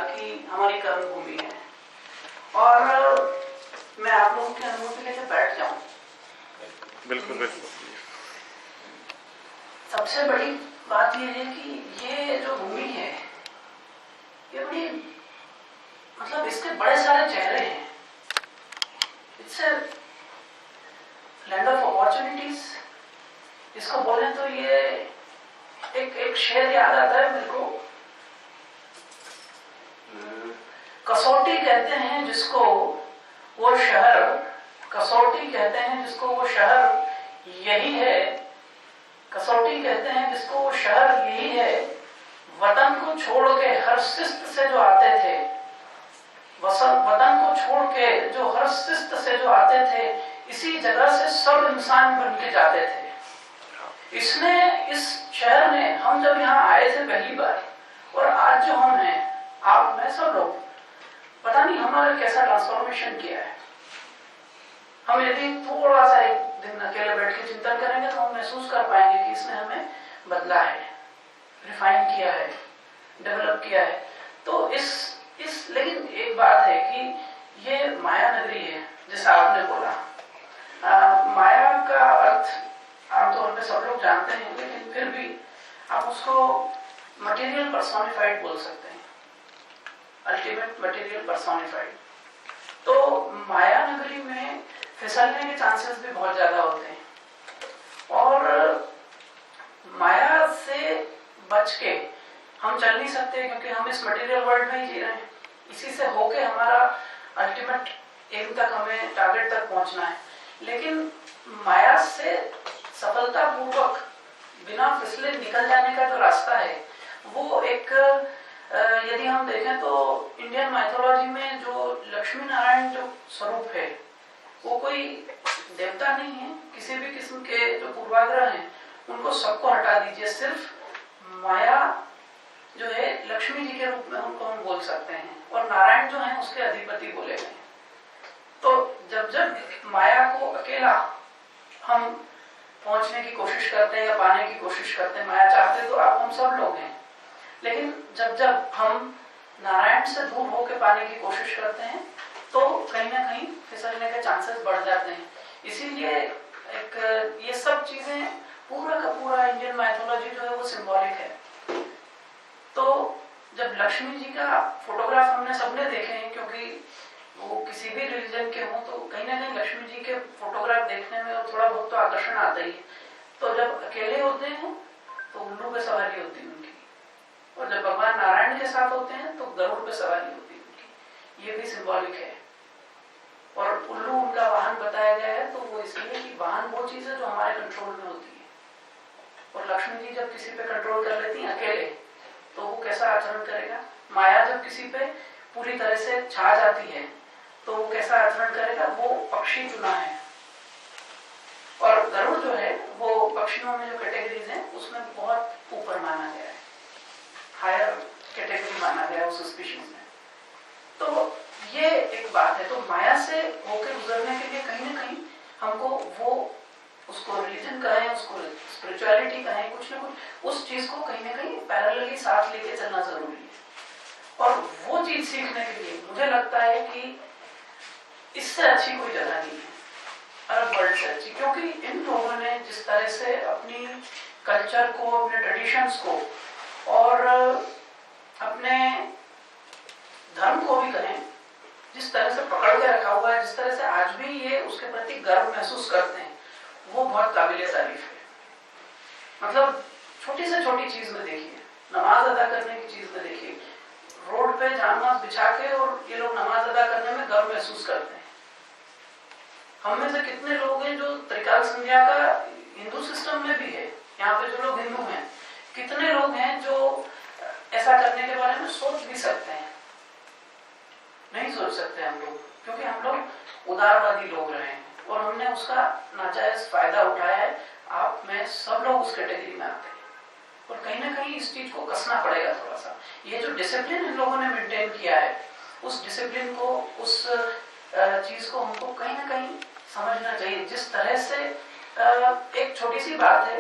कि हमारी कर्म भूमि है और मैं आप लोगों की अनुमति लेकर बैठ जाऊं। बिल्कुल बिल्कुल। सबसे बड़ी बात यह है कि ये जो भूमि है ये बड़ी मतलब इसके बड़े सारे चेहरे हैं। It's a land of opportunities. इसको बोले तो ये एक शेर याद आता है मेरे को, कसौटी कहते हैं जिसको वो शहर, कसौटी कहते हैं जिसको वो शहर यही है, कसौटी कहते हैं जिसको वो शहर यही है, वतन को छोड़ के हर शिस्त से जो आते थे, वतन को छोड़ के जो हर शिस्त से जो आते थे, इसी जगह से सब इंसान बन के जाते थे। इसने, इस शहर ने, हम जब यहाँ आए थे पहली बार और आज जो हम हैं, आप मैं सब लोग, पता नहीं हमारा कैसा ट्रांसफॉर्मेशन किया है। हम यदि थोड़ा सा एक दिन अकेले बैठ के चिंतन करेंगे तो हम महसूस कर पाएंगे कि इसने हमें बदला है, रिफाइन किया है, डेवलप किया है। तो इस लेकिन एक बात है कि ये माया नगरी है जैसा आपने बोला। माया का अर्थ आमतौर पे सब लोग जानते हैं, लेकिन फिर भी आप उसको मटेरियल पर्सोनिफाइड बोल सकते हैं, अल्टीमेट मटेरियल पर्सोनिफाइड। तो माया नगरी में फिसलने के चांसेस भी बहुत ज्यादा होते हैं और माया से बच के हम चल नहीं सकते, क्योंकि हम इस मटेरियल वर्ल्ड में ही जी रहे हैं। इसी से होके हमारा अल्टीमेट एम तक, हमें टारगेट तक पहुंचना है। लेकिन माया से सफलतापूर्वक बिना फिसले निकल जाने का जो रास्ता है वो एक, यदि हम देखें तो इंडियन माइथोलॉजी में जो लक्ष्मी नारायण जो स्वरूप है वो कोई देवता नहीं है। किसी भी किस्म के जो पूर्वाग्रह हैं उनको सबको हटा दीजिए, सिर्फ माया जो है लक्ष्मी जी के रूप में उनको हम बोल सकते हैं और नारायण जो है उसके अधिपति बोले गए। तो जब जब माया को अकेला हम पहुंचने की कोशिश करते हैं या पाने की कोशिश करते हैं, माया चाहते तो आप हम सब लोग हैं, लेकिन जब जब हम नारायण से दूर होकर पाने की कोशिश करते हैं तो कहीं ना कहीं फिसलने के चांसेस बढ़ जाते हैं। इसीलिए एक ये सब चीजें, पूरा का पूरा इंडियन माइथोलॉजी जो है वो सिंबॉलिक है। तो जब लक्ष्मी जी का फोटोग्राफ हमने सबने देखे हैं, क्योंकि वो किसी भी रिलीजन के हों तो कहीं ना कहीं लक्ष्मी जी के फोटोग्राफ देखने में थोड़ा बहुत तो आकर्षण आता ही है। तो जब अकेले होते हैं तो उल्लू पे सवारी होती है उनकी, और जब भगवान नारायण के साथ होते हैं तो गरुड़ पे सवारी होती है उनकी। ये भी सिंबॉलिक है। और उल्लू उनका वाहन बताया गया है तो वो इसलिए कि वाहन वो चीज है जो हमारे कंट्रोल में होती है, और लक्ष्मी जी जब किसी पे कंट्रोल कर लेती हैं अकेले तो वो कैसा आचरण करेगा। माया जब किसी पे पूरी तरह से छा जाती है तो वो कैसा आचरण करेगा। वो पक्षी चुना है, और गरुड़ जो है वो पक्षियों में जो कैटेगरीज हैं उसमें बहुत ऊपर माना गया है, हायर कैटेगरी माना गया है उस स्पीशीज में। तो ये एक बात है। तो माया से होकर गुजरने के लिए कहीं ना कहीं हमको वो, उसको रिलीजन कहें, उसको स्पिरिचुअलिटी कहें, कुछ ना कुछ उस चीज को कहीं ना कहीं पैरेलली साथ लेके चलना जरूरी है। और वो चीज सीखने के लिए मुझे लगता है कि इससे अच्छी कोई जगह नहीं है अरब वर्ल्ड से अच्छी, क्योंकि इन लोगों ने जिस तरह से अपनी कल्चर को, अपने ट्रेडिशंस को और अपने धर्म को भी कहें, जिस तरह से पकड़ के रखा हुआ है, जिस तरह से आज भी ये उसके प्रति गर्व महसूस करते हैं, वो बहुत काबिले तारीफ है। मतलब छोटी से छोटी चीज में देखिए, नमाज अदा करने की चीज में देखिए, रोड पे जानमाज बिछा के और ये लोग नमाज अदा करने में गर्व महसूस करते हैं। हम में से कितने लोग हैं जो त्रिकाल संध्या का हिंदू सिस्टम में भी है, यहाँ पे जो लोग हिंदू हैं, कितने लोग हैं जो ऐसा करने के बारे में सोच भी सकते हैं। नहीं सोच सकते हम लोग, क्योंकि हम लोग उदारवादी लोग रहे हैं और हमने उसका नाजायज फायदा उठाया है। आप में सब लोग उस कैटेगरी में आते हैं और कहीं ना कहीं इस चीज को कसना पड़ेगा थोड़ा सा। ये जो डिसिप्लिन इन लोगों ने मेंटेन किया है, उस डिसिप्लिन को, उस चीज को हमको कहीं ना कहीं समझना चाहिए। जिस तरह से एक छोटी सी बात है,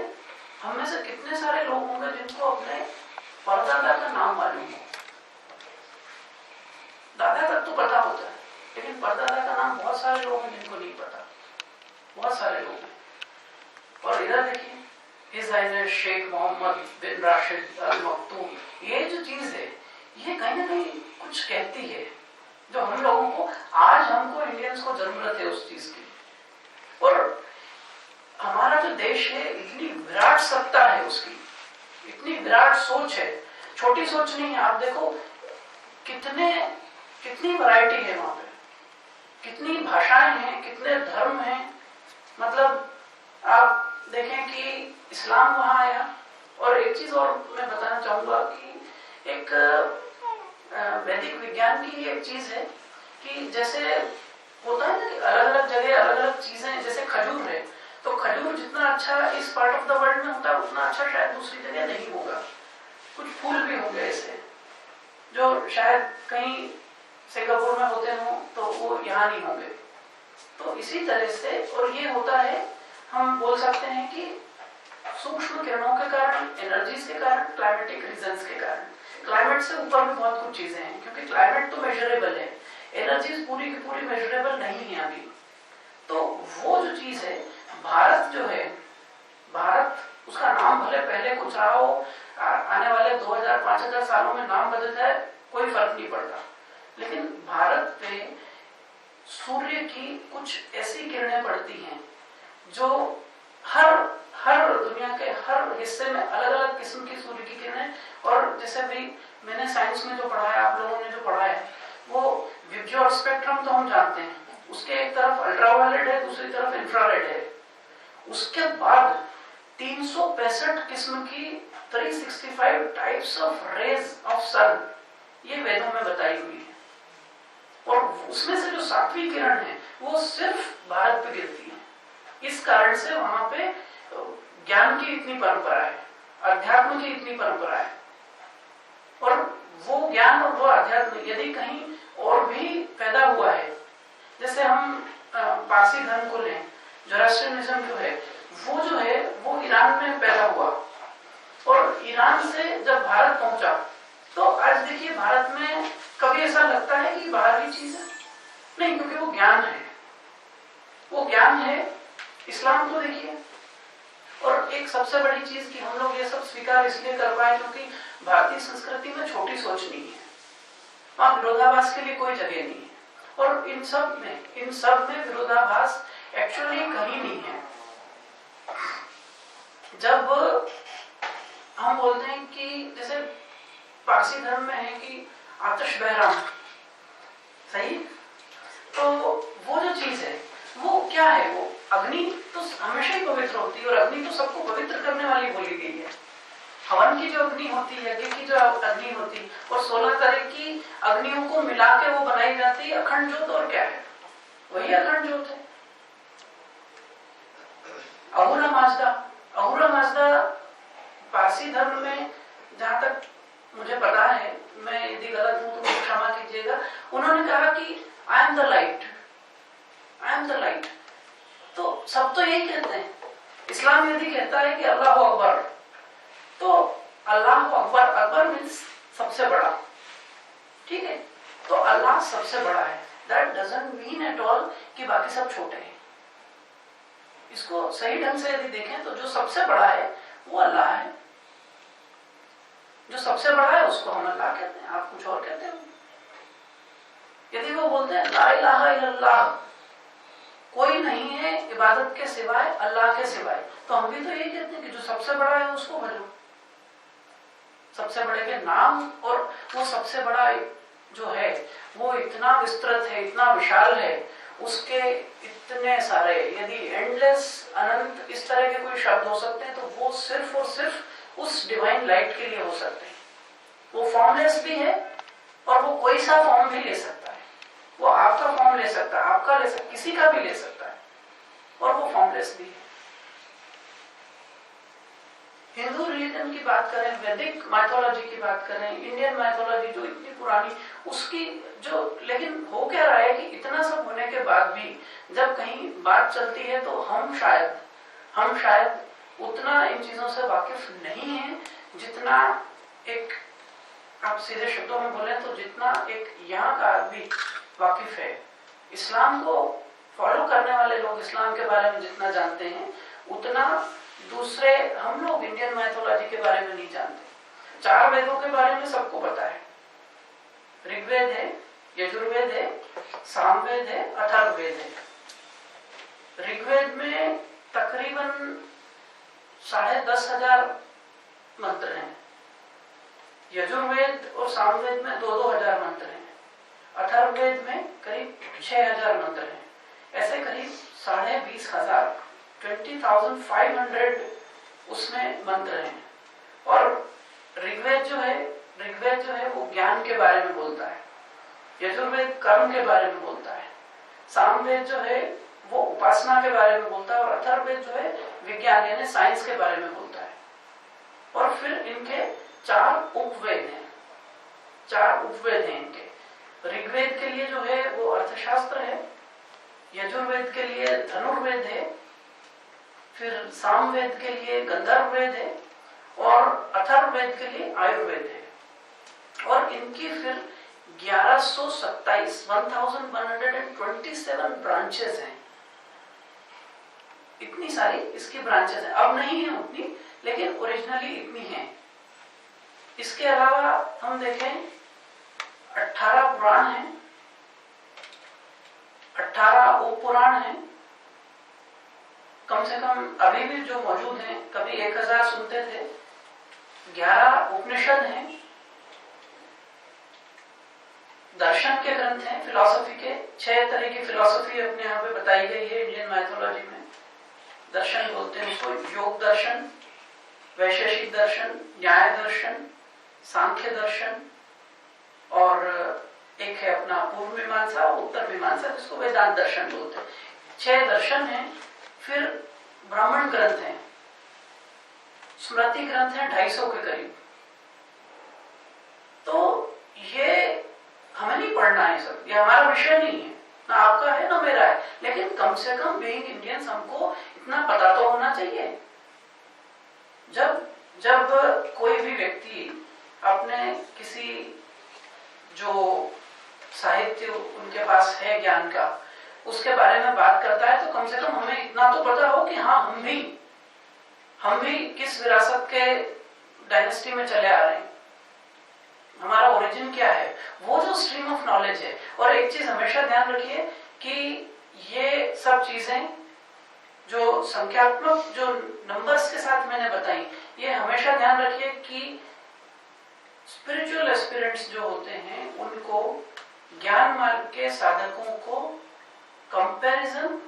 हम में से कितने सारे लोग होंगे जिनको अपने परदादा का नाम मालूम हो, पता होता है, लेकिन परदादा का नाम बहुत सारे लोग हैं जिनको नहीं पता, बहुत सारे लोग हैं। और इधर देखिए, हिज हाइनेस शेख मोहम्मद बिन राशिद अल मक्तूम, ये जो चीज है ये कहीं ना कहीं कुछ कहती है, जो हम लोगों को, आज हमको इंडियंस को जरूरत है उस चीज की। और हमारा जो देश है, इतनी विराट सत्ता है उसकी, इतनी विराट सोच है, छोटी सोच नहीं है। आप देखो कितनी वैरायटी है वहां पे, कितनी भाषाएं हैं, कितने धर्म हैं। मतलब आप देखें कि इस्लाम वहां आया। और एक चीज और मैं बताना चाहूंगा कि एक वैदिक विज्ञान की एक चीज है कि जैसे होता है ना कि अलग अलग जगह अलग अलग चीजें, जैसे खजूर है, तो खजूर जितना अच्छा इस पार्ट ऑफ द वर्ल्ड में होता है उतना अच्छा शायद दूसरी जगह नहीं होगा। कुछ फूल भी होंगे ऐसे जो शायद कहीं सिंगापुर में होते हों तो वो यहाँ नहीं होंगे। तो इसी तरह से, और ये होता है, हम बोल सकते हैं कि सूक्ष्म किरणों के कारण, एनर्जीज के कारण, क्लाइमेटिक रीजंस के कारण। क्लाइमेट से ऊपर भी बहुत कुछ चीजें हैं, क्योंकि क्लाइमेट तो मेजरेबल है, एनर्जीज पूरी की पूरी मेजरेबल नहीं है अभी। तो वो जो चीज है, भारत जो है, भारत उसका नाम भले पहले कुछ रहा हो, आने वाले 2000-5000 सालों में नाम बदल जाए, कोई फर्क नहीं पड़ता, लेकिन भारत पे सूर्य की कुछ ऐसी किरणें पड़ती हैं जो हर दुनिया के हर हिस्से में अलग अलग किस्म की सूर्य की किरणें। और जैसे भी मैंने साइंस में जो पढ़ा है, आप लोगों ने जो पढ़ा है, वो विबज्यो और स्पेक्ट्रम तो हम जानते हैं, उसके एक तरफ अल्ट्रावायलेट है, दूसरी तरफ इंफ्रारेड है। उसके बाद 365 किस्म की 365 टाइप्स ऑफ रेज ऑफ सन, ये वेदों में बताई हुई है। और उसमें से जो 7वीं किरण है वो सिर्फ भारत पे गिरती है। इस कारण से वहां पे ज्ञान की इतनी परंपरा है, अध्यात्म की इतनी परंपरा है। और वो ज्ञान और वो अध्यात्म यदि कहीं और भी पैदा हुआ है, जैसे हम पारसी धर्म को लें, जोरास्ट्रियनिज्म जो है वो ईरान में पैदा हुआ, और ईरान से जब भारत पहुंचा तो आज देखिए भारत में कभी ऐसा लगता है कि बाहर की चीज है नहीं, क्योंकि वो ज्ञान है, वो ज्ञान है। इस्लाम को देखिए, और एक सबसे बड़ी चीज कि हम लोग ये सब स्वीकार इसलिए कर पाए क्योंकि भारतीय संस्कृति में छोटी सोच नहीं है, वहां विरोधाभास के लिए कोई जगह नहीं है। और इन सब में विरोधाभास एक्चुअली कहीं नहीं है। जब हम बोलते हैं कि जैसे पारसी धर्म में है कि आतिश बहराम, सही, तो वो जो चीज है वो क्या है, वो अग्नि तो हमेशा ही पवित्र होती है, और अग्नि तो सबको पवित्र करने वाली बोली गई है। हवन की जो अग्नि होती है, यज्ञ की जो अग्नि होती है, और 16 तरह की अग्नियों को मिला के वो बनाई जाती है अखंड ज्योत। और क्या है, वही अखंड ज्योत है। अहुरा माजदा पारसी धर्म में, जहां तक मुझे पता है, मैं यदि गलत हूं तो मुझे क्षमा कीजिएगा, उन्होंने कहा कि I am the light, I am the light. तो सब तो यही कहते हैं। इस्लाम यदि कहता है कि अल्लाह अकबर, तो अल्लाह अकबर, अकबर मीन्स सबसे बड़ा, ठीक है, तो अल्लाह सबसे बड़ा है। That doesn't mean at all कि बाकी सब छोटे हैं। इसको सही ढंग से यदि देखें तो जो सबसे बड़ा है वो अल्लाह है, जो सबसे बड़ा है उसको हम अल्लाह कहते हैं, आप कुछ और कहते हो। यदि वो बोलते हैं ला इलाहा इल्लल्लाह, कोई नहीं है इबादत के सिवाय, अल्लाह के सिवाय, तो हम भी तो यही कहते हैं कि जो सबसे बड़ा है उसको भजो। सबसे बड़े के नाम, और वो सबसे बड़ा जो है वो इतना विस्तृत है, इतना विशाल है, उसके इतने सारे, यदि एंडलेस, अनंत इस तरह के कोई शब्द हो सकते हैं तो वो सिर्फ और सिर्फ उस डिवाइन लाइट के लिए हो सकते हैं। वो फॉर्मलेस भी है और वो कोई सा फॉर्म भी ले सकता है। वो आपका फॉर्म ले सकता है, आपका ले सकता, किसी का भी ले सकता है, और वो फॉर्मलेस भी है। हिंदू रिलीजन की बात करें, वैदिक माइथोलॉजी की बात करें, इंडियन माइथोलॉजी जो इतनी पुरानी, उसकी जो, लेकिन हो क्या रहा है कि इतना सब होने के बाद भी जब कहीं बात चलती है तो हम शायद उतना इन चीजों से वाकिफ नहीं है जितना एक, आप सीधे शब्दों में बोले तो जितना एक यहाँ का आदमी वाकिफ है। इस्लाम को फॉलो करने वाले लोग इस्लाम के बारे में जितना जानते हैं उतना दूसरे हम लोग इंडियन माइथोलॉजी के बारे में नहीं जानते। 4 वेदों के बारे में सबको पता है। ऋग्वेद है, यजुर्वेद है, सामवेद है, अथर्ववेद है। ऋग्वेद में तकरीबन 10,500 मंत्र हैं। यजुर्वेद और सामवेद में 2-2 हजार मंत्र हैं। अथर्ववेद में करीब 6,000 मंत्र हैं। ऐसे करीब 20,500 20,500 उसमें मंत्र हैं। और ऋग्वेद जो है वो ज्ञान के बारे में बोलता है। यजुर्वेद कर्म के बारे में बोलता है। सामवेद जो है वो उपासना के बारे में बोलता है। और अथर्ववेद जो है विज्ञान यानी साइंस के बारे में बोलता है। और फिर इनके 4 उपवेद हैं। 4 उपवेद हैं इनके। ऋग्वेद के लिए जो है वो अर्थशास्त्र है, यजुर्वेद के लिए धनुर्वेद है, फिर सामवेद के लिए गंधर्ववेद है और अथर्ववेद के लिए आयुर्वेद है। और इनकी फिर 1127 1127 ब्रांचेस हैं। इतनी सारी इसकी ब्रांचेस हैं। अब नहीं है उतनी, लेकिन ओरिजिनली इतनी है। इसके अलावा हम देखें 18 पुराण हैं, 18 उपपुराण हैं। कम से कम अभी भी जो मौजूद हैं, कभी 1000 सुनते थे। 11 उपनिषद हैं। दर्शन के ग्रंथ हैं, फिलॉसफी के 6 तरह की फिलॉसफी अपने यहाँ पे बताई गई है इंडियन माइथोलॉजी में। दर्शन बोलते हैं उसको। योग दर्शन, वैशेषिक दर्शन, न्याय दर्शन, सांख्य दर्शन और एक है अपना पूर्व मीमांसा और उत्तर मीमांसा, जिसको वेदांत दर्शन बोलते हैं। 6 दर्शन हैं। फिर ब्राह्मण ग्रंथ हैं, स्मृति ग्रंथ हैं 250 के करीब। तो ये हमें नहीं पढ़ना है सब, ये हमारा विषय नहीं है, ना आपका है ना मेरा है। लेकिन कम से कम बीइंग इंडियंस हमको इतना पता तो होना चाहिए। जब कोई भी व्यक्ति अपने किसी जो साहित्य उनके पास है ज्ञान का, उसके बारे में बात करता है, तो कम से कम हमें इतना तो पता हो कि हाँ हम भी किस विरासत के डायनेस्टी में चले आ रहे हैं, हमारा ओरिजिन क्या है, वो जो स्ट्रीम ऑफ नॉलेज है। और एक चीज हमेशा ध्यान रखिए कि ये सब चीजें जो संख्यात्मक जो नंबर्स के साथ मैंने बताई, ये हमेशा ध्यान रखिए कि स्पिरिचुअल एस्पिरेंट्स जो होते हैं उनको, ज्ञान मार्ग के साधकों को कंपैरिजन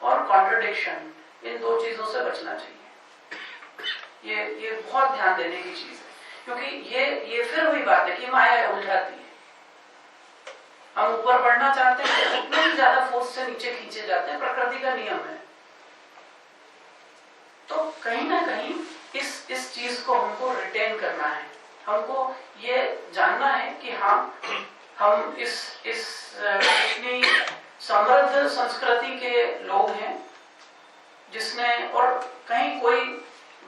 और कॉन्ट्रडिक्शन, इन 2 चीजों से बचना चाहिए। ये बहुत ध्यान देने की चीज है, क्योंकि ये फिर वही बात है कि माया उलझाती है। हम ऊपर बढ़ना चाहते हैं, उतना ही ज्यादा फोर्स से नीचे खींचे जाते हैं, प्रकृति का नियम है। तो कहीं ना कहीं इस चीज को हमको रिटेन करना है। हमको ये जानना है कि हाँ, हम इस इतनी समृद्ध संस्कृति के लोग हैं जिसने, और कहीं कोई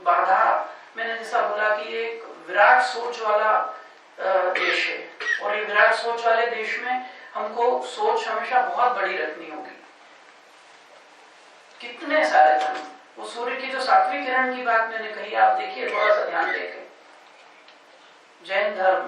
बाधा, मैंने जैसा बोला कि ये एक विराट सोच वाला देश है। और ये विराट सोच वाले देश में हमको सोच हमेशा बहुत बड़ी रखनी होगी। कितने सारे धर्म, वो सूर्य की जो 7वीं किरण की बात मैंने कही, आप देखिए, थोड़ा सा ध्यान देके, जैन धर्म,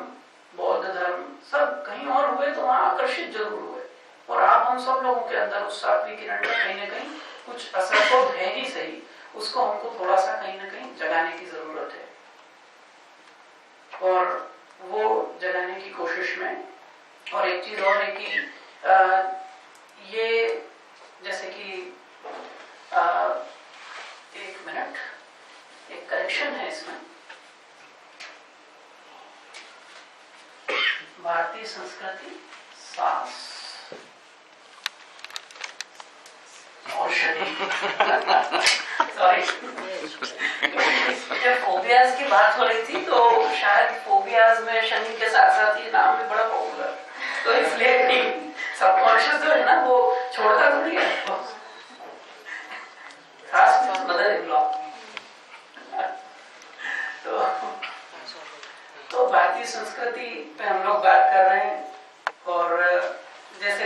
बौद्ध धर्म, सब कहीं और हुए तो वहां आकर्षित जरूर हुए। और आप हम सब लोगों के अंदर उस 7वीं किरण का कहीं ना कहीं कुछ असर तो है ही सही, उसको हमको थोड़ा सा कहीं ना कहीं जगाने की जरूरत है। और वो जगाने की कोशिश में, और एक चीज और है कि ये जैसे कि 1 मिनट, एक करेक्शन है इसमें। भारतीय संस्कृति, सास और शरीर। सॉरी, जब फोबियाज की बात हो रही थी तो शायद फोबियाज में शनि के साथ साथ ये नाम भी बड़ा पॉपुलर, तो इसलिए सबकॉन्शियस जो है ना वो छोड़ता थोड़ी है। खास मदर इन लॉ। तो भारतीय संस्कृति पे हम लोग बात कर रहे हैं। और जैसे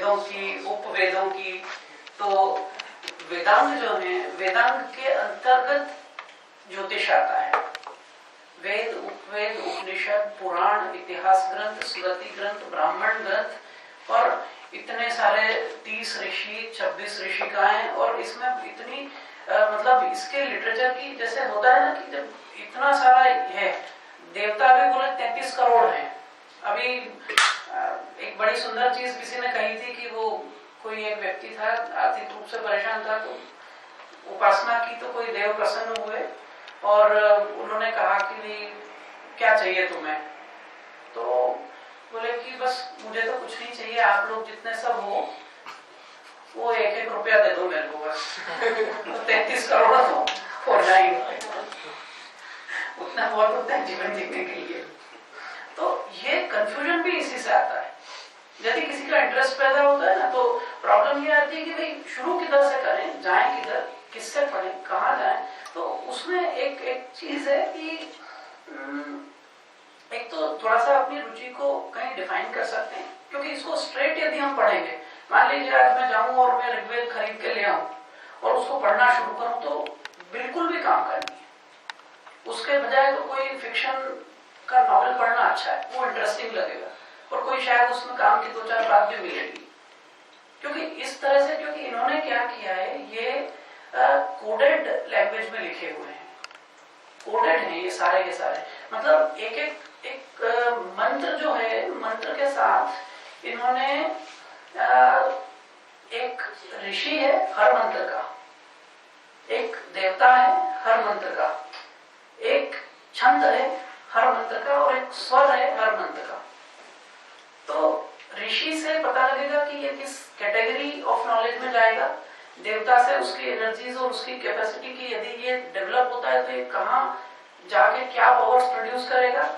वेदों की, उपवेदों की, तो वेदांग जो है, वेदांग के अंतर्गत ज्योतिष आता है। वेद, उपवेद, उपनिषद, पुराण, इतिहास ग्रंथ, स्मृति ग्रंथ, ब्राह्मण ग्रंथ और इतने सारे 30 ऋषि, 26 ऋषिकाएं, और इसमें इतनी मतलब इसके लिटरेचर की, जैसे होता है ना कि जब इतना सारा है, देवता भी बोले 33 करोड़ हैं। अभी एक बड़ी सुंदर चीज किसी ने कही थी कि वो कोई एक व्यक्ति था, आर्थिक रूप से परेशान था, तो उपासना की तो कोई देव प्रसन्न हुए और उन्होंने कहा कि क्या चाहिए तुम्हें, तो बोले कि बस मुझे तो कुछ नहीं चाहिए, आप लोग जितने सब हो वो 1-1 रुपया दे दो मेरे को बस। तो 33 करोड़ तो हो जाएंगे, उतना बहुत होता है जीवन जीने के लिए। तो ये कंफ्यूजन भी इसी से आता है। यदि किसी का इंटरेस्ट पैदा होता है ना, तो प्रॉब्लम ये आती है कि भाई शुरू किधर से करें, जाएं किधर, किससे पढ़ें, कहाँ जाएं। तो उसमें एक चीज है कि एक तो थोड़ा सा अपनी रुचि को कहीं डिफाइन कर सकते हैं, क्योंकि इसको स्ट्रेट यदि हम पढ़ेंगे, मान लीजिए आज मैं जाऊं और मैं ऋग्वेद खरीद के ले आऊं और उसको पढ़ना शुरू करूं, तो बिल्कुल भी काम का नहीं है। उसके बजाय तो कोई फिक्शन का नॉवेल पढ़ना अच्छा है, वो इंटरेस्टिंग लगेगा और कोई शायद उसमें काम की 2-4 बात भी मिलेगी। क्योंकि इस तरह से, क्योंकि इन्होंने क्या किया है, ये कोडेड लैंग्वेज में लिखे हुए हैं, कोडेड हैं ये सारे के सारे। मतलब एक मंत्र जो है, मंत्र के साथ इन्होंने एक ऋषि है हर मंत्र का, एक देवता है हर मंत्र का, एक छंद है हर मंत्र का और एक स्वर है हर मंत्र का। तो ऋषि से पता लगेगा कि ये किस कैटेगरी ऑफ नॉलेज में जाएगा, देवता से उसकी एनर्जीज और उसकी कैपेसिटी की, यदि ये डेवलप होता है तो ये कहाँ जाके क्या पावर्स प्रोड्यूस करेगा।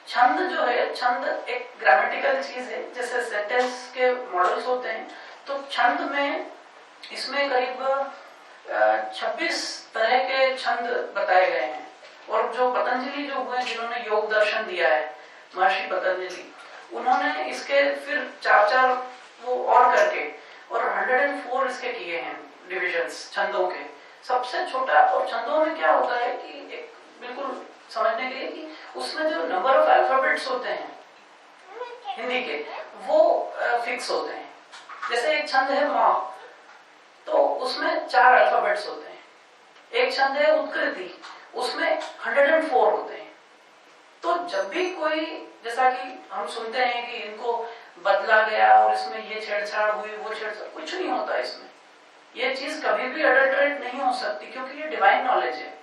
छंद जो है, छंद एक ग्रामेटिकल चीज है, जैसे सेंटेंस के मॉडल्स होते हैं, तो छंद में इसमें करीब 26 तरह के छंद बताए गए हैं। और जो पतंजलि जो हुए, जिन्होंने योग दर्शन दिया है, महर्षि पतंजलि, उन्होंने इसके फिर 4-4 वो और करके और 104 इसके किए हैं डिविजन्स छंदों के। सबसे छोटा, और छंदों में क्या होता है कि एक बिल्कुल समझने के लिए कि उसमें जो नंबर ऑफ अल्फाबेट्स होते हैं हिंदी के, वो फिक्स होते हैं। जैसे एक छंद है माँ, तो उसमें 4 अल्फाबेट्स होते हैं। एक छंद है उत्कृति, उसमें 104 होते हैं। तो जब भी कोई, जैसा कि हम सुनते हैं कि इनको बदला गया और इसमें ये छेड़छाड़ हुई, वो छेड़छाड़, कुछ नहीं होता इसमें। ये चीज कभी भी अडल्टरेट नहीं हो सकती, क्योंकि ये डिवाइन नॉलेज है।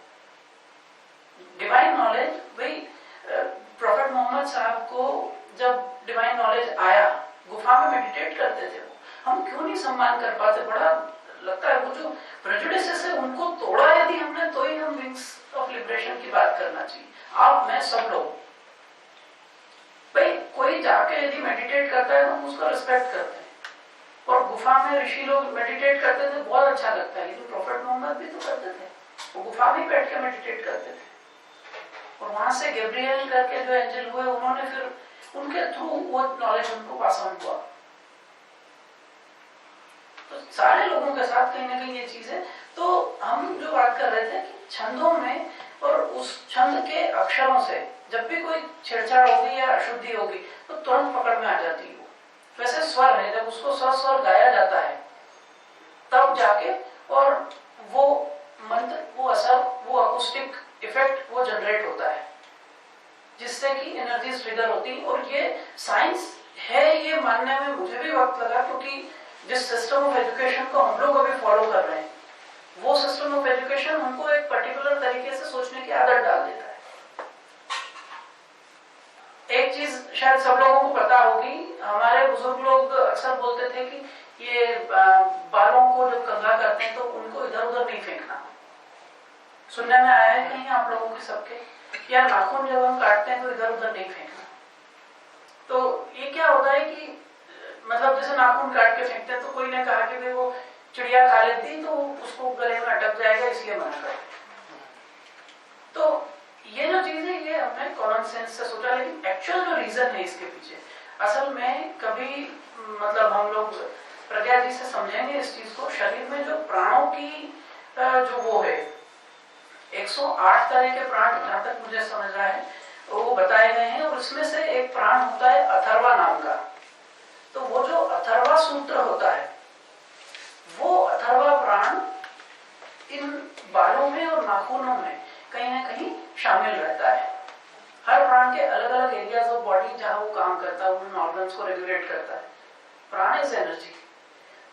डिवाइन नॉलेज, भाई प्रॉफेट मोहम्मद साहब को जब डिवाइन नॉलेज आया, गुफा में मेडिटेट करते थे वो, हम क्यों नहीं सम्मान कर पाते। बड़ा लगता है वो जो प्रेजुडिसेस है उनको तोड़ा यदि हमने, तो ही हम विंग्स ऑफ लिबरेशन की बात करना चाहिए। आप, मैं, सब लोग, भाई कोई जाके यदि मेडिटेट करता है तो हम उसको रिस्पेक्ट करते हैं। और गुफा में ऋषि लोग मेडिटेट करते थे, बहुत अच्छा लगता है। लेकिन प्रॉफेट मोहम्मद भी तो करते थे, वो गुफा में बैठ के मेडिटेट करते थे। और वहां से गैब्रियल करके जो एंजल हुए, उन्होंने फिर उनके थ्रू वो नॉलेज उनको पास ऑन हुआ। तो सारे लोगों के साथ कहीं ना कहीं ये चीज है। तो हम जो बात कर रहे थे कि छंदों में और उस छंद के अक्षरों से जब भी कोई छेड़छाड़ होगी या अशुद्धि होगी तो तुरंत पकड़ में आ जाती है। वैसे स्वर है, जब उसको स्वर गाया जाता है तब जाके और वो मंत्र, वो असर, वो अकूस्टिक इफेक्ट वो जनरेट होता है, जिससे कि एनर्जीज ट्रिगर होती। और ये साइंस है, ये मानने में मुझे भी वक्त लगा, क्योंकि जिस सिस्टम ऑफ एजुकेशन को हम लोग अभी फॉलो कर रहे हैं, वो सिस्टम ऑफ एजुकेशन हमको एक पर्टिकुलर तरीके से सोचने की आदत डाल देता है। एक चीज शायद सब लोगों को पता होगी, हमारे बुजुर्ग लोग अक्सर बोलते थे कि ये बालों को जब कंघा करते हैं तो उनको इधर उधर नहीं फेंकना। सुनने में आया है कहीं आप लोगों के सबके, या नाखून जब हम काटते हैं तो इधर उधर नहीं फेंकना। तो ये क्या होता है कि मतलब जैसे नाखून काट के फेंकते हैं, तो कोई ने कहा कि भाई वो चिड़िया खा लेती तो उसको गले में अटक जाएगा, इसलिए मना करते। तो ये जो चीज है ये हमने कॉमन सेंस से सोचा, लेकिन एक्चुअल जो रीजन है इसके पीछे, असल में कभी मतलब हम लोग प्रज्ञा जी से समझेंगे इस चीज को। शरीर में जो प्राणों की जो वो है 108 तरह के प्राण जहां तक मुझे समझ रहा है वो बताए गए हैं, और उसमें से एक प्राण होता है अथर्वा नाम का। तो वो जो अथर्वा सूत्र होता है वो अथर्वा प्राण इन बालों में और नाखूनों में कहीं ना कहीं शामिल रहता है। हर प्राण के अलग अलग एरियाज ऑफ बॉडी जहां वो काम करता है, उन ऑर्गन्स को रेगुलेट करता है। प्राण इज एनर्जी।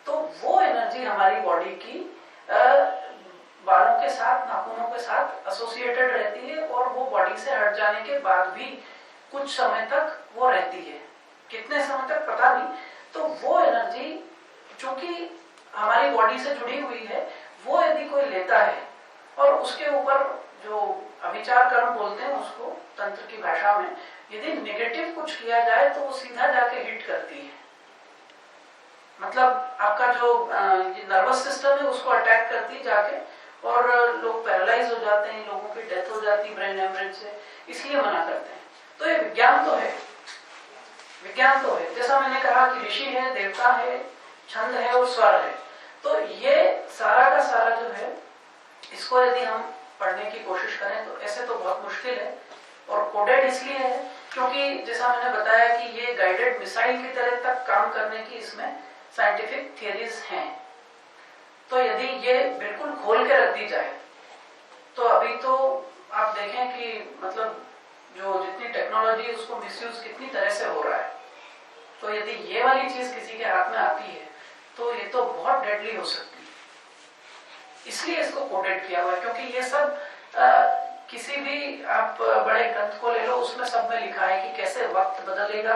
तो वो एनर्जी हमारी बॉडी की बालों के साथ, नाखूनों के साथ एसोसिएटेड रहती है, और वो बॉडी से हट जाने के बाद भी कुछ समय तक वो रहती है। कितने समय तक पता नहीं। तो वो एनर्जी चूंकि हमारी बॉडी से जुड़ी हुई है, वो यदि कोई लेता है और उसके ऊपर जो अभिचार कर्म बोलते हैं उसको तंत्र की भाषा में, यदि नेगेटिव कुछ किया जाए तो वो सीधा जाके हिट करती है। मतलब आपका जो नर्वस सिस्टम है उसको अटैक करती है जाके, और लोग पैरालाइज हो जाते हैं, लोगों की डेथ हो जाती है ब्रेन हेमरेज से। इसलिए मना करते हैं। तो ये विज्ञान तो है, विज्ञान तो है। जैसा मैंने कहा कि ऋषि है, देवता है, छंद है और स्वर है। तो ये सारा का सारा जो है, इसको यदि हम पढ़ने की कोशिश करें तो ऐसे तो बहुत मुश्किल है। और कोडेड इसलिए है क्योंकि जैसा मैंने बताया कि ये गाइडेड मिसाइल की तरह तक काम करने की इसमें साइंटिफिक थियरीज हैं। तो यदि ये बिल्कुल खोल के रख दी जाए तो अभी तो आप देखें कि मतलब जो जितनी टेक्नोलॉजी है उसको मिसयूज कितनी तरह से हो रहा है। तो यदि ये वाली चीज किसी के हाथ में आती है तो ये तो बहुत डेडली हो सकती है। इसलिए इसको कोडेड किया हुआ है, क्योंकि ये सब किसी भी आप बड़े ग्रंथ को ले लो, उसमें सब में लिखा है कि कैसे वक्त बदलेगा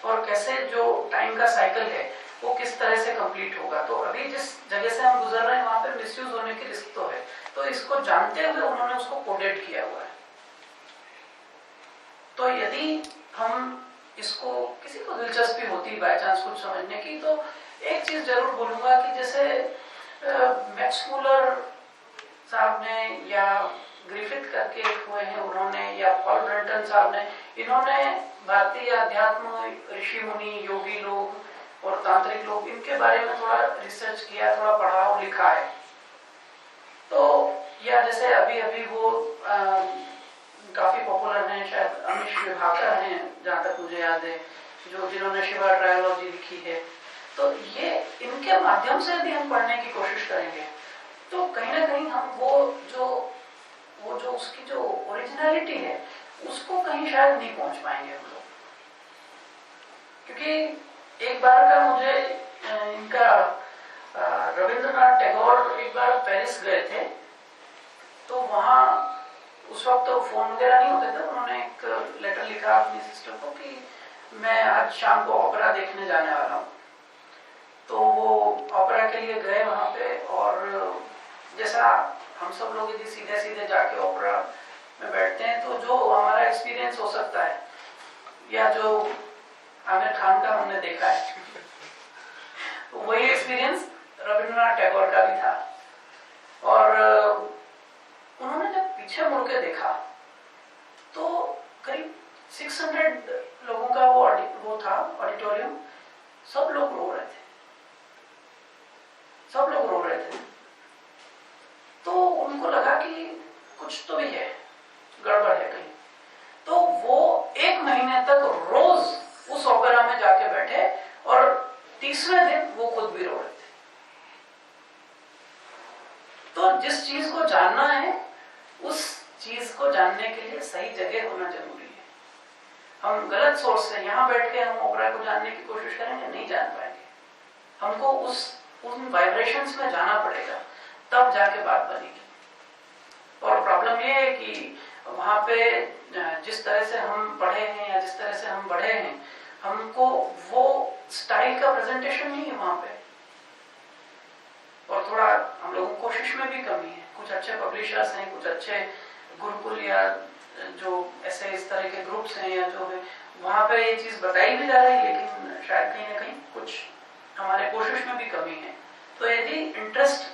और कैसे जो टाइम का साइकिल है वो किस तरह से कंप्लीट होगा। तो अभी जिस जगह से हम गुजर रहे हैं वहां पर मिसयूज होने की रिस्क तो है। तो इसको जानते हुए उन्होंने उसको कोडेड किया हुआ है। तो यदि हम इसको, किसी को दिलचस्पी होती बाय चांस कुछ समझने की, तो एक चीज जरूर बोलूंगा कि जैसे मैक्स मूलर साहब ने या ग्रिफिथ करके हुए हैं उन्होंने, या पॉल ब्रेंटन साहब ने, इन्होंने भारतीय अध्यात्म, ऋषि मुनि, योगी लोग और तांत्रिक लोग, इनके बारे में थोड़ा रिसर्च किया, थोड़ा पढ़ा और लिखा है। तो या जैसे अभी अभी वो काफी पॉपुलर हैं, शायद अमीश विभाकर हैं जहां तक मुझे याद है, जिन्होंने शिवा ट्रायोलॉजी लिखी है। तो ये इनके माध्यम से यदि हम पढ़ने की कोशिश करेंगे तो कहीं ना कहीं हम वो जो उसकी जो ओरिजिनलिटी है उसको कहीं शायद नहीं पहुंच पाएंगे हम लोग। क्योंकि एक बार का मुझे इनका रविंद्रनाथ टैगोर एक बार पेरिस गए थे, तो वहां उस वक्त तो फोन वगैरह नहीं होते थे। उन्होंने एक लेटर लिखा अपनी सिस्टर को कि मैं आज शाम को ओपेरा देखने जाने वाला हूँ। तो वो ओपेरा के लिए गए वहां पे, और जैसा हम सब लोग यदि सीधे सीधे जाके ओपेरा में बैठते हैं तो जो हमारा एक्सपीरियंस हो सकता है, या जो आमिर खान का हमने देखा है, तो वही एक्सपीरियंस रविंद्रनाथ टैगोर का भी था। और उन्होंने जब पीछे मुड़ के देखा तो करीब 600 लोगों का वो था ऑडिटोरियम, सब लोग रो रहे थे, सब लोग रो रहे थे। तो उनको लगा कि कुछ तो भी है, गड़बड़ है कहीं। तो वो 1 महीने तक रोज उस ओपेरा में जाके बैठे, और 30वें दिन वो खुद भी रो रहे थे। तो जिस चीज को जानना है उस चीज को जानने के लिए सही जगह होना जरूरी है। हम गलत सोर्स से यहाँ बैठ के हम ओपेरा को जानने की कोशिश करेंगे, नहीं जान पाएंगे। हमको उन वाइब्रेशंस में जाना पड़ेगा, तब जाके बात बनेगी। और प्रॉब्लम ये है कि वहां पे जिस तरह से हम पढ़े हैं या जिस तरह से हम बढ़े हैं, हमको वो स्टाइल का प्रेजेंटेशन नहीं है वहां पे, और थोड़ा हम लोगों की कोशिश में भी कमी है। कुछ अच्छे पब्लिशर्स हैं, कुछ अच्छे गुरुकुल या जो ऐसे इस तरह के ग्रुप्स हैं या जो है, वहां पे ये चीज बताई भी जा रही है, लेकिन शायद कहीं ना कहीं कुछ हमारे कोशिश में भी कमी है। तो यदि इंटरेस्ट,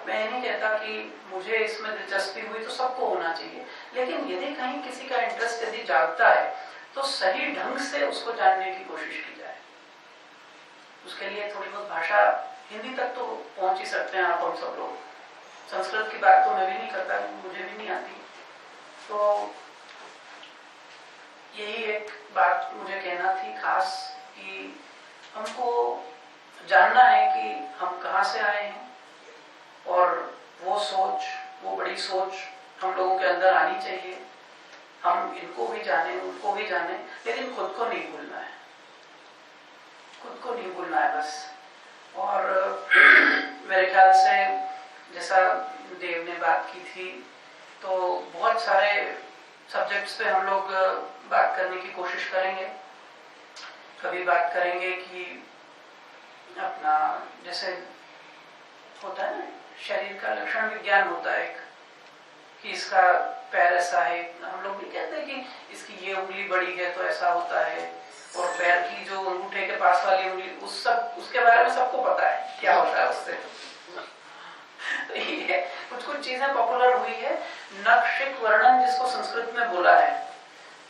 मैं नहीं कहता कि मुझे इसमें दिलचस्पी हुई तो सबको होना चाहिए, लेकिन यदि कहीं किसी का इंटरेस्ट यदि जागता है तो सही ढंग से उसको जानने की कोशिश की जाए। उसके लिए थोड़ी बहुत भाषा हिंदी तक तो पहुंच ही सकते हैं आप हम सब लोग। संस्कृत की बात तो मैं भी नहीं करता, मुझे भी नहीं आती। तो यही एक बात मुझे कहना थी खास, कि हमको जानना है कि हम कहाँ से आए हैं, और वो सोच, वो बड़ी सोच हम लोगों के अंदर आनी चाहिए। हम इनको भी जाने, उनको भी जाने, लेकिन खुद को नहीं भूलना है, खुद को नहीं भूलना है बस। और मेरे ख्याल से जैसा देव ने बात की थी, तो बहुत सारे सब्जेक्ट्स पे हम लोग बात करने की कोशिश करेंगे। कभी बात करेंगे कि अपना जैसे होता है ना, शरीर का लक्षण विज्ञान होता है एक, कि इसका पैर ऐसा है। हम लोग भी कहते हैं कि इसकी ये उंगली बड़ी है तो ऐसा होता है, और पैर की जो अंगूठे के पास वाली उंगली, उसके बारे में सबको पता है क्या होता है उससे। तो ये कुछ चीजें पॉपुलर हुई है। नखशिख वर्णन जिसको संस्कृत में बोला है,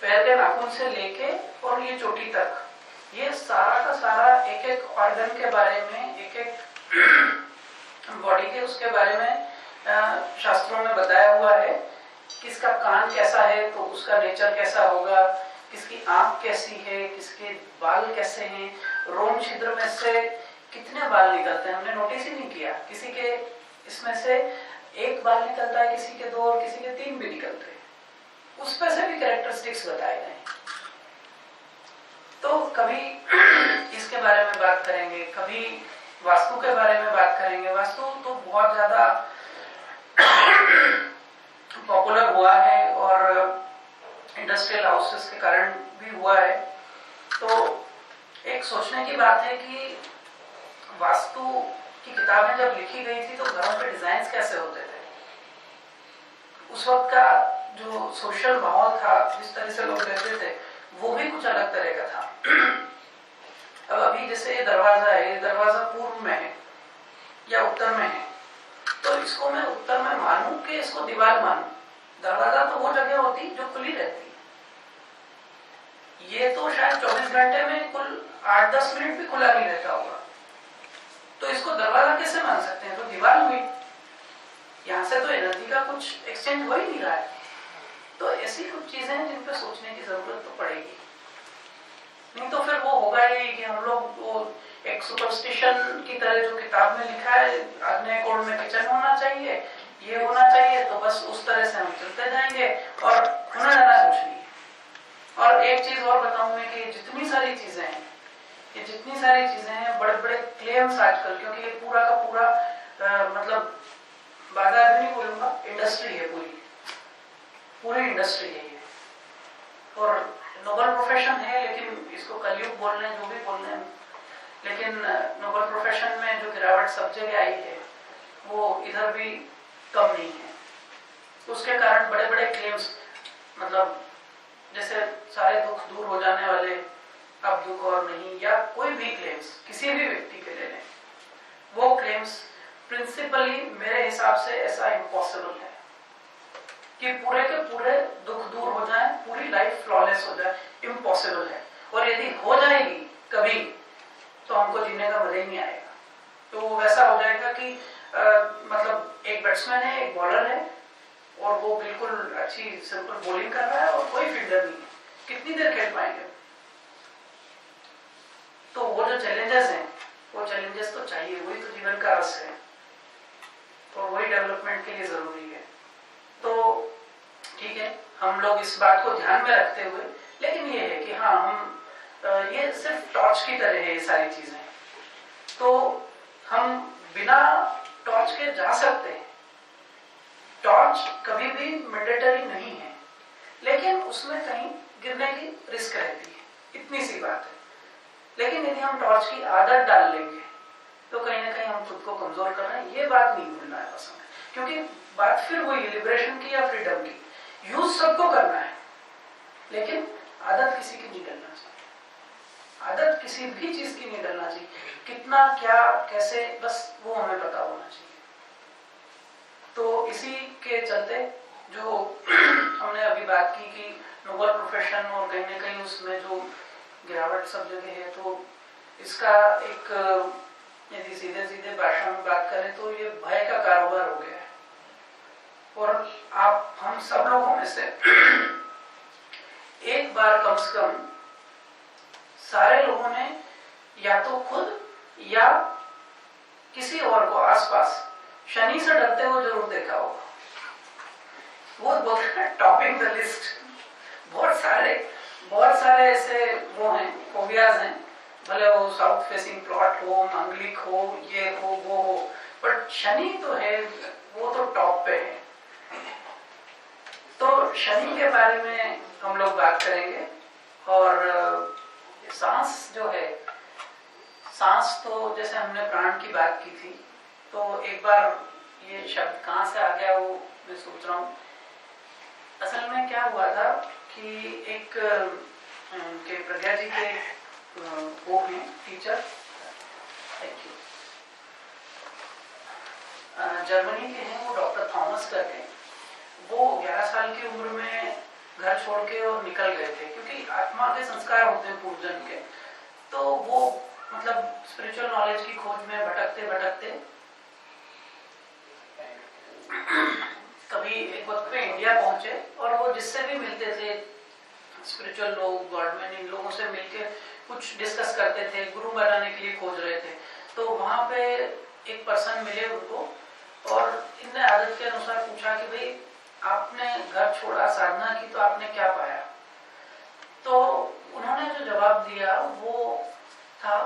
पैर के नाखून से लेके और ये चोटी तक, ये सारा का सारा एक एक ऑर्गन के बारे में, एक एक बॉडी के उसके बारे में शास्त्रों में बताया हुआ है। किसका कान कैसा है तो उसका नेचर कैसा होगा, किसकी आंख कैसी है, किसके बाल कैसे हैं, रोम छिद्र में से कितने बाल निकलते हैं, हमने नोटिस ही नहीं किया। किसी के इसमें से एक बाल निकलता है, किसी के 2 और किसी के 3 भी निकलते हैं। उस पर से भी कैरेक्टरिस्टिक्स बताए गए। तो कभी इसके बारे में बात करेंगे, कभी वास्तु के बारे में बात करेंगे। वास्तु तो बहुत ज्यादा पॉपुलर हुआ है और इंडस्ट्रियल हाउसेस के कारण भी हुआ है। तो एक सोचने की बात है कि वास्तु की किताबें जब लिखी गई थी तो घरों के डिजाइन कैसे होते थे, उस वक्त का जो सोशल माहौल था, जिस तरह से लोग रहते थे, वो भी कुछ अलग तरह का था। अब अभी जैसे ये दरवाजा है, ये दरवाजा पूर्व में है या उत्तर में है, तो इसको मैं उत्तर में मानूं कि इसको दीवार मानूं? दरवाजा तो वो जगह होती जो खुली रहती है, ये तो शायद 24 घंटे में कुल 8-10 मिनट भी खुला नहीं रहता होगा। तो इसको दरवाजा कैसे मान सकते हैं? तो दीवार हुई, यहाँ से तो एनर्जी का कुछ एक्सचेंज हो ही नहीं रहा है। तो ऐसी कुछ चीजें हैं जिन पर सोचने की जरूरत तो पड़ेगी, नहीं तो फिर वो होगा ही कि हम लोग वो एक सुपरस्टिशन की तरह जो किताब में लिखा है, आग्नेय कोण में किचन होना चाहिए, ये होना चाहिए, तो बस उस तरह से हम चलते जाएंगे और होना जाना कुछ नहीं है। और एक चीज और बताऊं मैं कि जितनी सारी चीजें हैं, ये जितनी सारी चीजें हैं, बड़े बड़े क्लेम्स आजकल, क्योंकि ये पूरा का पूरा मतलब बाजार भी नहीं बोलूंगा, इंडस्ट्री है, पूरी इंडस्ट्री है ये। और नोबल प्रोफेशन है, लेकिन इसको कलयुग बोल रहे हैं, जो भी बोल रहे हैं, लेकिन नोबल प्रोफेशन में जो गिरावट सब जगह आई है वो इधर भी कम नहीं है। उसके कारण बड़े बड़े क्लेम्स, मतलब जैसे सारे दुख दूर हो जाने वाले, अब दुख और नहीं, या कोई भी क्लेम्स किसी भी व्यक्ति के ले लें, वो क्लेम्स प्रिंसिपली मेरे हिसाब से ऐसा इम्पॉसिबल है कि पूरे के पूरे दुख दूर हो जाए, पूरी लाइफ फ्लॉलेस हो जाए, इम्पॉसिबल है। और यदि हो जाएगी कभी तो हमको जीने का मजा ही नहीं आएगा। तो वो वैसा हो जाएगा कि मतलब एक बैट्समैन है, एक बॉलर है, और वो बिल्कुल अच्छी सिंपल बॉलिंग कर रहा है और कोई फील्डर नहीं है, कितनी देर खेल पाएंगे? तो वो जो चैलेंजेस हैं, वो चैलेंजेस तो चाहिए, वही तो जीवन का रस है और वही डेवलपमेंट के लिए जरूरी है। तो ठीक है, हम लोग इस बात को ध्यान में रखते हुए, लेकिन ये है कि हाँ, हम ये सिर्फ टॉर्च की तरह है ये सारी चीजें, तो हम बिना टॉर्च के जा सकते हैं। टॉर्च कभी भी मैंडेटरी नहीं है, लेकिन उसमें कहीं गिरने की रिस्क रहती है, इतनी सी बात है। लेकिन यदि हम टॉर्च की आदत डाल लेंगे तो कहीं ना कहीं हम खुद को कमजोर कर रहे हैं, ये बात नहीं भूलना है बस हमें, क्योंकि बात फिर वही लिबरेशन की या फ्रीडम की। यूज सबको करना है, लेकिन आदत किसी की नहीं डलना चाहिए, आदत किसी भी चीज की नहीं डलना चाहिए। कितना, क्या, कैसे, बस वो हमें पता होना चाहिए। तो इसी के चलते जो हमने अभी बात की कि नोबल प्रोफेशन और कहीं ना कहीं उसमें जो गिरावट सब जगह है, तो इसका एक यदि सीधे सीधे भाषा में बात करें तो ये भय का कारोबार हो गया है। और आप हम सब लोगों में से एक बार कम से कम सारे लोगों ने या तो खुद या किसी और को आसपास शनि से डरते हुए जरूर देखा होगा। वो बोलते हैं टॉपिंग द लिस्ट। बहुत सारे ऐसे वो हैं, फोबियाज हैं, भले वो साउथ फेसिंग प्लॉट हो, मांगलिक हो, ये हो वो हो, पर शनि तो है, वो तो टॉप पे है। तो शनि के बारे में हम लोग बात करेंगे। और सांस जो है, सांस तो जैसे हमने प्राण की बात की थी, तो एक बार ये शब्द कहाँ से आ गया वो मैं सोच रहा हूँ। असल में क्या हुआ था कि एक के प्रज्ञा जी के वो हैं टीचर, थैंक यू, जर्मनी के हैं, वो डॉक्टर थॉमस करके। वो 11 साल की उम्र में घर छोड़ के और निकल गए थे, क्योंकि आत्मा के संस्कार होते हैं पूर्व जन्म के। तो वो मतलब स्पिरिचुअल नॉलेज की खोज में भटकते भटकते कभी एक वक्त पे इंडिया पहुंचे, और वो जिससे भी मिलते थे, स्पिरिचुअल लोग, गॉडमैन, इन लोगों से मिलके कुछ डिस्कस करते थे, गुरु बनाने के लिए खोज रहे थे। तो वहां पे एक पर्सन मिले उनको, और इनने आदत के अनुसार पूछा कि भाई आपने घर छोड़ा, साधना की, तो आपने क्या पाया? तो उन्होंने जो जवाब दिया वो था,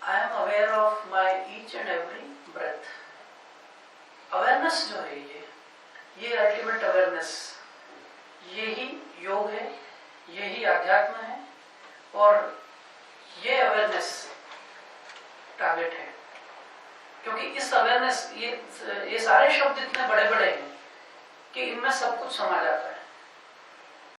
I am aware of my each and every breath. Awareness जो है ये अल्टीमेट अवेयरनेस, यही योग है, यही आध्यात्म है, और ये अवेयरनेस टारगेट है। क्योंकि इस अवेयरनेस, ये सारे शब्द इतने बड़े बड़े हैं कि इनमें सब कुछ समा जाता है।